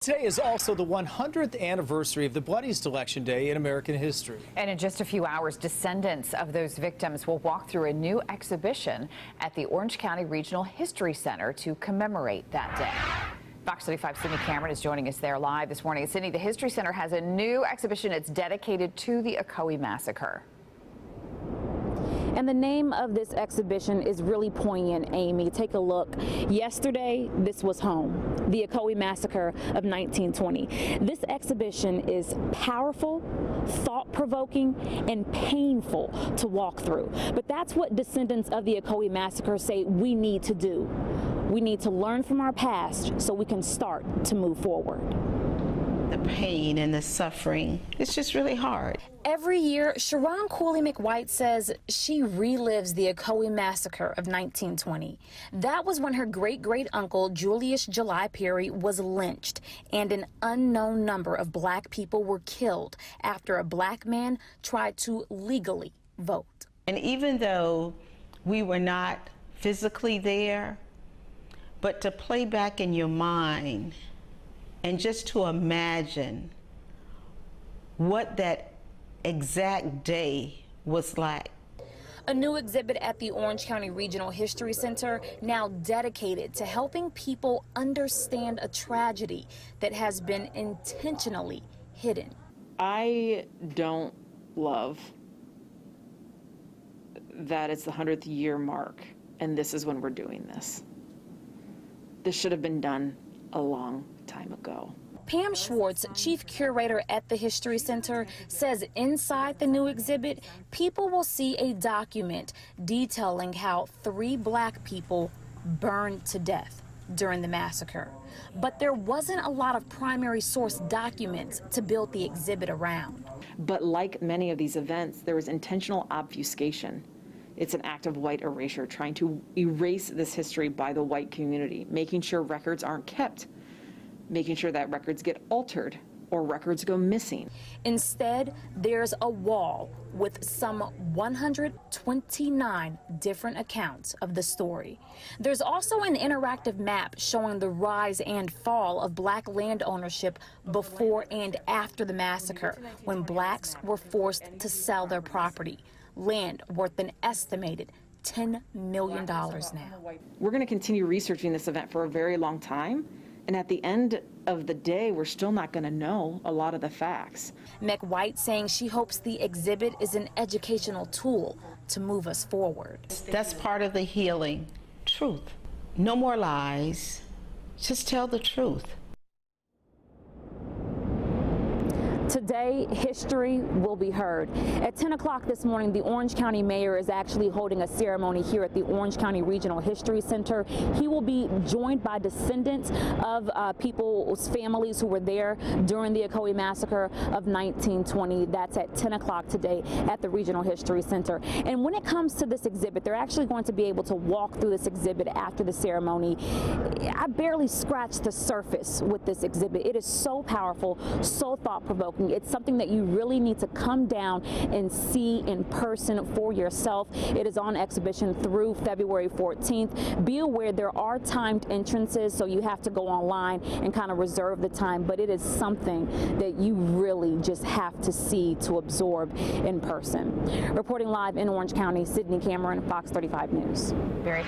Today is also the 100th anniversary of the bloodiest election day in American history. And in just a few hours, descendants of those victims will walk through a new exhibition at the Orange County Regional History Center to commemorate that day. Fox 35's Sydney Cameron is joining us there live this morning. Sydney, the History Center has a new exhibition. It's dedicated to the Ocoee Massacre. And the name of this exhibition is really poignant, Amy. Take a look. Yesterday, this was home, the Ocoee Massacre of 1920. This exhibition is powerful, thought-provoking, and painful to walk through. But that's what descendants of the Ocoee Massacre say we need to do. We need to learn from our past so we can start to move forward. The pain and the suffering, it's just really hard. Every year, Sharon Cooley McWhite says she relives the Ocoee Massacre of 1920. That was when her great-great-uncle, Julius July Perry, was lynched, and an unknown number of black people were killed after a black man tried to legally vote. And even though we were not physically there, but to play back in your mind and just to imagine what that exact day was like. A new exhibit at the Orange County Regional History Center, now dedicated to helping people understand a tragedy that has been intentionally hidden. I don't love that it's the 100th year mark and this is when we're doing this. This should have been done a long time ago. Pam Schwartz, chief curator at the History Center, says inside the new exhibit, people will see a document detailing how 3 black people burned to death during the massacre. But there wasn't a lot of primary source documents to build the exhibit around. But like many of these events, there was intentional obfuscation. It's an act of white erasure, trying to erase this history by the white community, making sure records aren't kept, making sure that records get altered or records go missing. Instead, there's a wall with some 129 different accounts of the story. There's also an interactive map showing the rise and fall of black land ownership before and after the massacre, when blacks were forced to sell their property. Land worth an estimated $10 million now. We're going to continue researching this event for a very long time. And at the end of the day, we're still not going to know a lot of the facts. McWhite saying she hopes the exhibit is an educational tool to move us forward. That's part of the healing. Truth. No more lies. Just tell the truth. Today, history will be heard. At 10 o'clock this morning, the Orange County mayor is actually holding a ceremony here at the Orange County Regional History Center. He will be joined by descendants of people's families who were there during the Ocoee Massacre of 1920. That's at 10 o'clock today at the Regional History Center. And when it comes to this exhibit, they're actually going to be able to walk through this exhibit after the ceremony. I barely scratched the surface with this exhibit. It is so powerful, so thought-provoking. It's something that you really need to come down and see in person for yourself. It is on exhibition through February 14th. Be aware there are timed entrances, so you have to go online and kind of reserve the time, but it is something that you really just have to see to absorb in person. Reporting live in Orange County, Sydney Cameron, Fox 35 News. Very